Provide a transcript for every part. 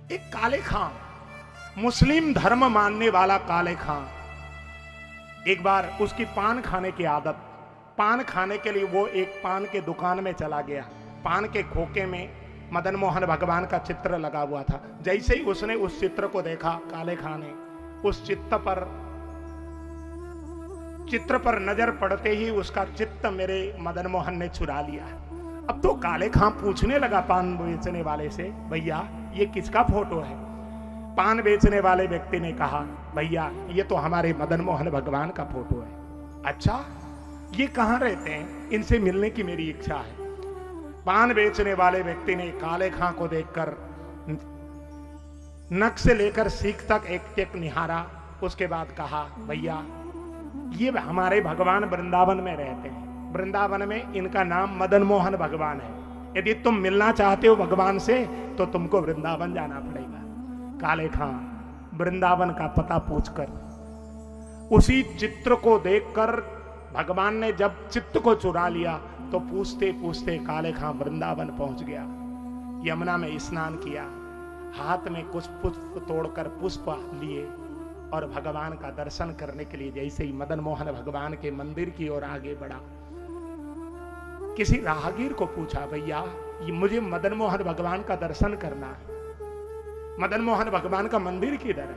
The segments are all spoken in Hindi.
एक काले खां, मुस्लिम धर्म मानने वाला काले खां, एक बार उसकी पान खाने की आदत, पान खाने के लिए वो एक पान के दुकान में चला गया। पान के खोखे में मदन मोहन भगवान का चित्र लगा हुआ था। जैसे ही उसने उस चित्र को देखा, काले खां ने उस चित्र पर नजर पड़ते ही उसका चित्त मेरे मदन मोहन ने चुरा लिया। अब तो काले खां पूछने लगा पान बेचने वाले से, भैया ये किसका फोटो है? पान बेचने वाले व्यक्ति ने कहा, भैया ये तो हमारे मदन मोहन भगवान का फोटो है। अच्छा, ये कहाँ रहते हैं? इनसे मिलने की मेरी इच्छा है। पान बेचने वाले व्यक्ति ने काले खां को देखकर नख से लेकर सीख तक एक एक निहारा। उसके बाद कहा, भैया ये हमारे भगवान वृंदावन में रहते हैं, वृंदावन में इनका नाम मदन मोहन भगवान है। यदि तुम मिलना चाहते हो भगवान से तो तुमको वृंदावन जाना पड़ेगा। काले खां वृंदावन का पता पूछकर, उसी चित्र को देखकर भगवान ने जब चित्त को चुरा लिया तो पूछते पूछते काले खां वृंदावन पहुंच गया। यमुना में स्नान किया, हाथ में कुछ पुष्प तोड़कर पुष्प लिए और भगवान का दर्शन करने के लिए जैसे ही मदन मोहन भगवान के मंदिर की ओर आगे बढ़ा, किसी राहगीर को पूछा, भैया ये मुझे मदन मोहन भगवान का दर्शन करना है, मदन मोहन भगवान का मंदिर किधर है?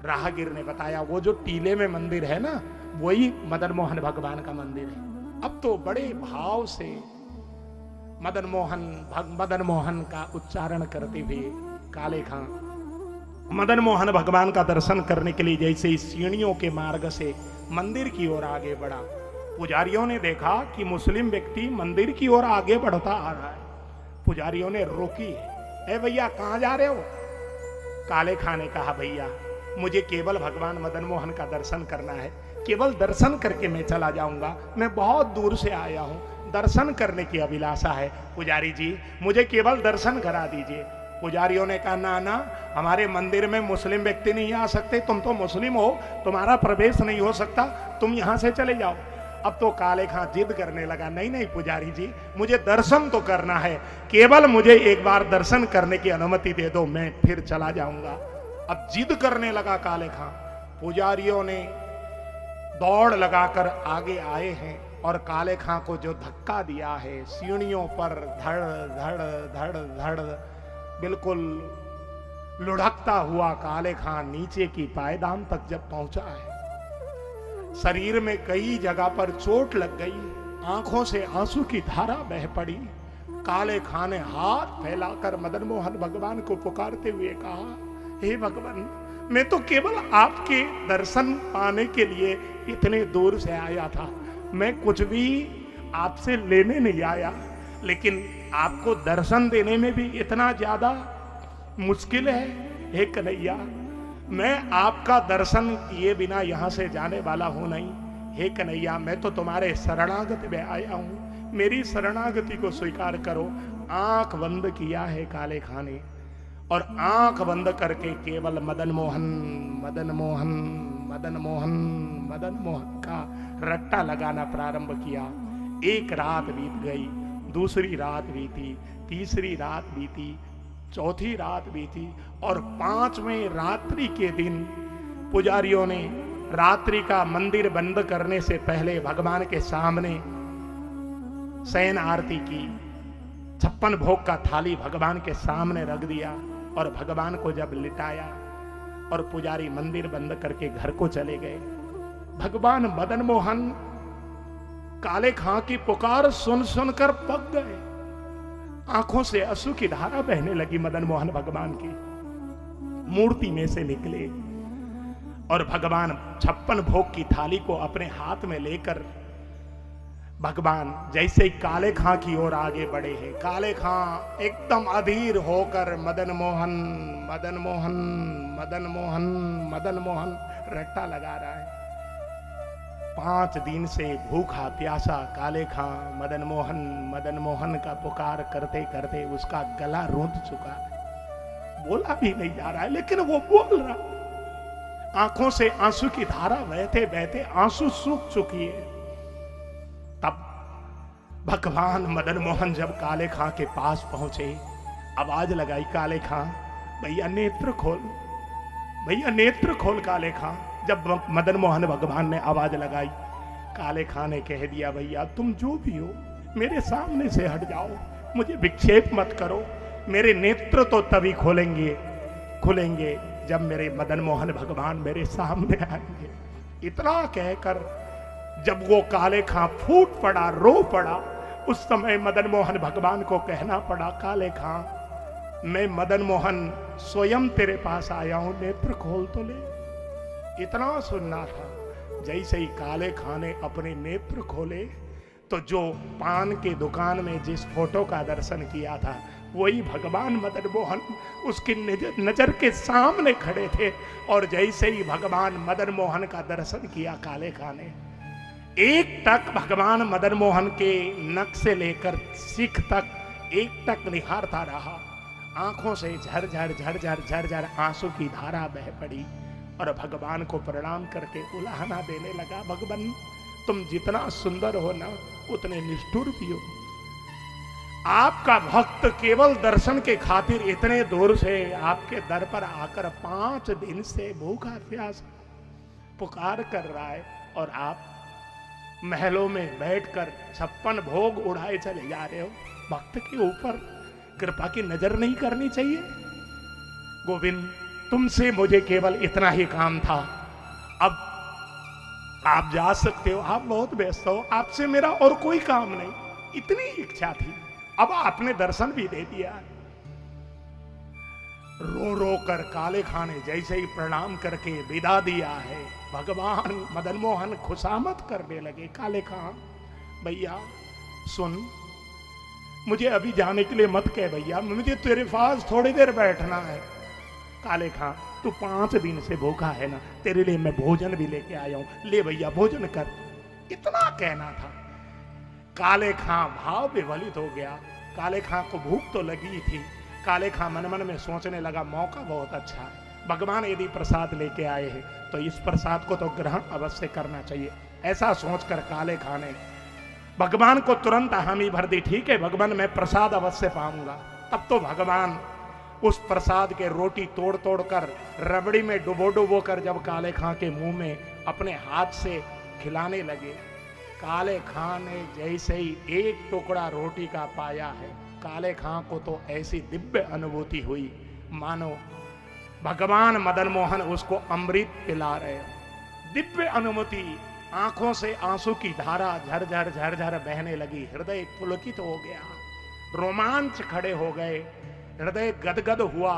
राहगीर ने बताया, वो जो टीले में मंदिर है ना, वही मदन मोहन भगवान का मंदिर है। अब तो बड़े भाव से मदन मोहन का उच्चारण करते हुए काले खां मदन मोहन भगवान का दर्शन करने के लिए जैसे ही सीढ़ियों के मार्ग से मंदिर की ओर आगे बढ़ा, पुजारियों ने देखा कि मुस्लिम व्यक्ति मंदिर की ओर आगे बढ़ता आ रहा है। पुजारियों ने रोकी, ए भैया कहां जा रहे हो? काले खां ने कहा, भैया मुझे केवल भगवान मदन मोहन का दर्शन करना है, केवल दर्शन करके मैं चला जाऊंगा। मैं बहुत दूर से आया हूं, दर्शन करने की अभिलाषा है। पुजारी जी मुझे केवल दर्शन करा दीजिए। पुजारियों ने कहा, ना ना, हमारे मंदिर में मुस्लिम व्यक्ति नहीं आ सकते, तुम तो मुस्लिम हो, तुम्हारा प्रवेश नहीं हो सकता, तुम यहां से चले जाओ। अब तो काले खां जिद करने लगा, नहीं नहीं पुजारी जी, मुझे दर्शन तो करना है, केवल मुझे एक बार दर्शन करने की अनुमति दे दो, मैं फिर चला जाऊंगा। अब जिद करने लगा काले खां। पुजारियों ने दौड़ लगाकर आगे आए हैं और काले खां को जो धक्का दिया है, सीढ़ियों पर धड़ धड़ धड़ धड़ बिल्कुल लुढ़कता हुआ काले खां नीचे की पायदान तक जब पहुंचा है, शरीर में कई जगह पर चोट लग गई, आंखों से आंसू की धारा बह पड़ी। काले खां ने हाथ फैलाकर मदन मोहन भगवान को पुकारते हुए कहा, हे भगवान, मैं तो केवल आपके दर्शन पाने के लिए इतने दूर से आया था, मैं कुछ भी आपसे लेने नहीं आया, लेकिन आपको दर्शन देने में भी इतना ज्यादा मुश्किल है। हे कन्हैया, मैं आपका दर्शन किए बिना यहां से जाने वाला हूं नहीं। हे कन्हैया, मैं तो तुम्हारे शरणागति में आया हूं, मेरी शरणागति को स्वीकार करो। आंख बंद किया है काले खां ने और आंख बंद करके केवल मदन मोहन मदन मोहन मदन मोहन मदन मोहन का रट्टा लगाना प्रारंभ किया। एक रात बीत गई, दूसरी रात बीती, तीसरी रात बीती, चौथी रात बीती और पांचवें रात्रि के दिन पुजारियों ने रात्रि का मंदिर बंद करने से पहले भगवान के सामने शयन आरती की। 56 भोग का थाली भगवान के सामने रख दिया और भगवान को जब लिटाया और पुजारी मंदिर बंद करके घर को चले गए, भगवान मदन मोहन काले खां की पुकार सुन सुनकर पक गए। आंखों से आंसू की धारा बहने लगी। मदन मोहन भगवान की मूर्ति में से निकले और भगवान 56 भोग की थाली को अपने हाथ में लेकर भगवान जैसे ही काले खां की ओर आगे बढ़े हैं, काले खां एकदम अधीर होकर मदन मोहन मदन मोहन मदन मोहन मदन मोहन रट्टा लगा रहा है। 5 दिन से भूखा प्यासा काले खां मदन मोहन का पुकार करते करते उसका गला रूंध चुका है, बोला भी नहीं जा रहा है, लेकिन वो बोल रहा। आंखों से आंसू की धारा बहते बहते आंसू सूख चुकी है। तब भगवान मदन मोहन जब काले खां के पास पहुंचे, आवाज लगाई, काले खां भैया नेत्र खोल, भैया नेत्र खोल काले खां। जब मदन मोहन भगवान ने आवाज लगाई, काले खां ने कह दिया, भैया तुम जो भी हो मेरे सामने से हट जाओ, मुझे विक्षेप मत करो, मेरे नेत्र तो तभी खुलेंगे जब मेरे मदन मोहन भगवान मेरे सामने आएंगे। इतना कहकर जब वो काले खां फूट पड़ा, रो पड़ा, उस समय मदन मोहन भगवान को कहना पड़ा, काले खां मैं मदन मोहन स्वयं तेरे पास आया हूं, नेत्र खोल तो ले। इतना सुनना था। जैसे ही काले खां ने अपने नेत्र खोले तो जो पान के दुकान में जिस फोटो का दर्शन किया था वही भगवान मदन मोहन उसकी नजर के सामने खड़े थे। और जैसे ही भगवान मदन मोहन का दर्शन किया काले खां ने, एक टक भगवान मदन मोहन के नक से लेकर सिख तक एक टक निहारता रहा। आंखों से झरझर झरझर झरझर आंसू की धारा बह पड़ी और भगवान को प्रणाम करके उलाहना देने लगा, भगवान तुम जितना सुंदर हो ना उतने निष्ठुर भी हो। आपका भक्त केवल दर्शन के खातिर इतने दूर से आपके दर पर आकर 5 दिन से भूखा प्यास पुकार कर रहा है और आप महलों में बैठकर 56 भोग उड़ाए चले जा रहे हो। भक्त के ऊपर कृपा की नजर नहीं करनी चाहिए? गोविंद तुमसे मुझे केवल इतना ही काम था, अब आप जा सकते हो, आप बहुत व्यस्त हो, आपसे मेरा और कोई काम नहीं, इतनी इच्छा थी, अब आपने दर्शन भी दे दिया। रो रो कर काले खां ने जैसे ही प्रणाम करके विदा दिया है, भगवान मदन मोहन खुशामद करने लगे, काले खां भैया सुन, मुझे अभी जाने के लिए मत कह भैया, मुझे तेरे पास थोड़ी देर बैठना है। काले खां तू 5 दिन से भूखा है ना, तेरे लिए मैं भोजन भी लेके आया हूं, ले भैया भोजन कर, इतना कहना था। काले खां भाव विवलित हो गया। काले खां को भूख तो लगी थी। काले खां मन मन में सोचने लगा, मौका बहुत अच्छा है, भगवान यदि प्रसाद लेके आए हैं तो इस प्रसाद को तो ग्रहण अवश्य करना चाहिए। ऐसा सोचकर काले खां ने भगवान को तुरंत हामी भर दी, ठीक है भगवान मैं प्रसाद अवश्य पाऊंगा। तब तो भगवान उस प्रसाद के रोटी तोड़ तोड़ कर रबड़ी में डुबो डुबो कर जब काले खां के मुंह में अपने हाथ से खिलाने लगे, काले खां ने जैसे ही एक टुकड़ा रोटी का पाया है, काले खां को तो ऐसी दिव्य अनुभूति हुई मानो भगवान मदन मोहन उसको अमृत पिला रहे। दिव्य अनुभूति, आंखों से आंसू की धारा झरझर झरझर बहने लगी, हृदय पुलकित हो गया, रोमांच खड़े हो गए, हृदय गदगद हुआ,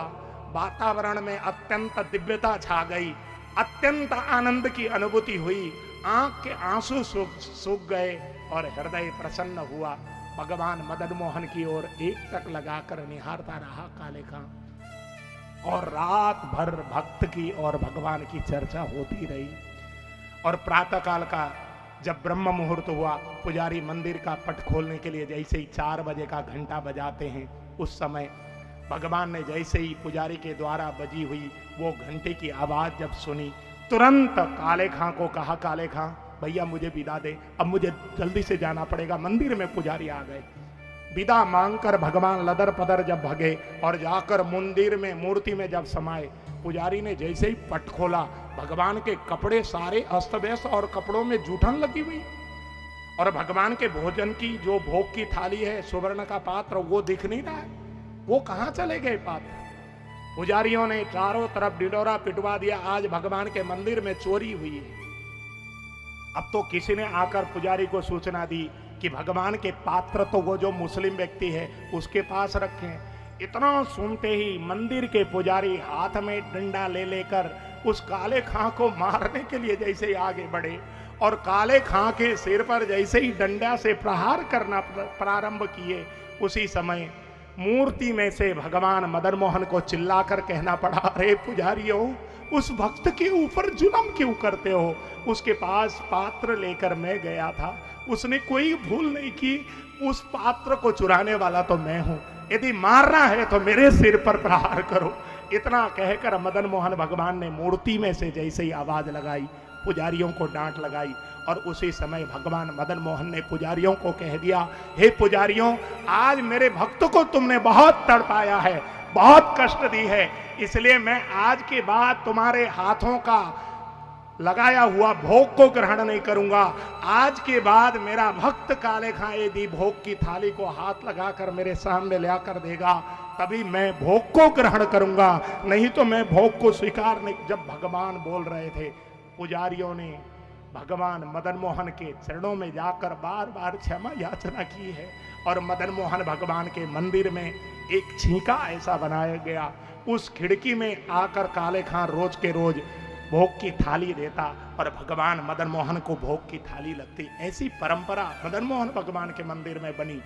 वातावरण में अत्यंत दिव्यता छा गई, अत्यंत आनंद की अनुभूति हुई, आंख के आंसू सूख गए और हृदय प्रसन्न हुआ। भगवान मदन मोहन की ओर एक टक लगाकर निहारता रहा काले खां, और रात भर भक्त की और भगवान की चर्चा होती रही। और प्रातः काल का जब ब्रह्म मुहूर्त हुआ, पुजारी मंदिर का पट खोलने के लिए जैसे ही 4 बजे का घंटा बजाते हैं, उस समय भगवान ने जैसे ही पुजारी के द्वारा बजी हुई वो घंटे की आवाज जब सुनी, तुरंत काले खां को कहा, काले खां भैया मुझे विदा दे, अब मुझे जल्दी से जाना पड़ेगा, मंदिर में पुजारी आ गए। विदा मांगकर भगवान लदर पदर जब भगे और जाकर मंदिर में मूर्ति में जब समाये, पुजारी ने जैसे ही पट खोला, भगवान के कपड़े सारे अस्त व्यस्त और कपड़ों में जूठन लगी हुई, और भगवान के भोजन की जो भोग की थाली है, सुवर्ण का पात्र, वो दिख नहीं रहा है, वो कहां चले गए पात्र। पुजारियों ने चारों तरफ डिडोरा पिटवा दिया, आज भगवान के मंदिर में चोरी हुई है। अब तो किसी ने आकर पुजारी को सूचना दी कि भगवान के पात्र तो वो जो मुस्लिम व्यक्ति है उसके पास रखें। इतना सुनते ही मंदिर के पुजारी हाथ में डंडा ले लेकर उस काले खां को मारने के लिए जैसे ही आगे बढ़े और काले खां के सिर पर जैसे ही डंडा से प्रहार करना प्रारंभ किए, उसी समय मूर्ति में से भगवान मदन मोहन को चिल्लाकर कहना पड़ा, अरे पुजारियों, उस भक्त के ऊपर जुल्म क्यों करते हो? उसके पास पात्र लेकर मैं गया था, उसने कोई भूल नहीं की, उस पात्र को चुराने वाला तो मैं हूं, यदि मारना है तो मेरे सिर पर प्रहार करो। इतना कहकर मदन मोहन भगवान ने मूर्ति में से जैसे ही आवाज लगाई, पुजारियों को डांट लगाई। और उसी समय भगवान मदन मोहन ने पुजारियों को कह दिया, हे पुजारियों, आज मेरे भक्त को तुमने बहुत तड़पाया है, बहुत कष्ट दी है, इसलिए मैं आज के बाद तुम्हारे हाथों का लगाया हुआ भोग को ग्रहण नहीं करूंगा। आज के बाद मेरा भक्त काले खां यदि भोग की थाली को हाथ लगाकर मेरे सामने ले आकर देगा तभी मैं भोग को ग्रहण करूंगा, नहीं तो मैं भोग को स्वीकार नहीं। जब भगवान बोल रहे थे, पुजारियों ने भगवान मदन मोहन के चरणों में जाकर बार बार क्षमा याचना की है। और मदन मोहन भगवान के मंदिर में एक छींका ऐसा बनाया गया, उस खिड़की में आकर काले खां रोज के रोज भोग की थाली देता और भगवान मदन मोहन को भोग की थाली लगती। ऐसी परंपरा मदन मोहन भगवान के मंदिर में बनी।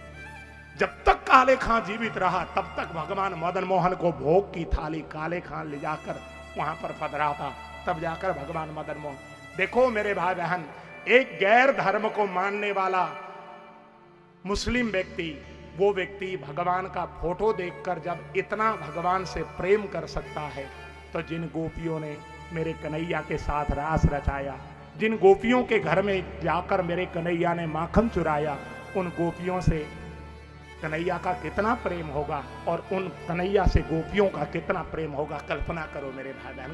जब तक काले खां जीवित रहा तब तक भगवान मदन मोहन को भोग की थाली काले खां ले जाकर वहां पर पधराता, तब जाकर भगवान मदन मोहन। देखो मेरे भाई बहन, एक गैर धर्म को मानने वाला मुस्लिम व्यक्ति, वो व्यक्ति भगवान का फोटो देखकर जब इतना भगवान से प्रेम कर सकता है, तो जिन गोपियों ने मेरे कन्हैया के साथ रास रचाया, जिन गोपियों के घर में जाकर मेरे कन्हैया ने माखन चुराया, उन गोपियों से कन्हैया का कितना प्रेम होगा और उन कन्हैया से गोपियों का कितना प्रेम होगा, कल्पना करो मेरे भाई बहन।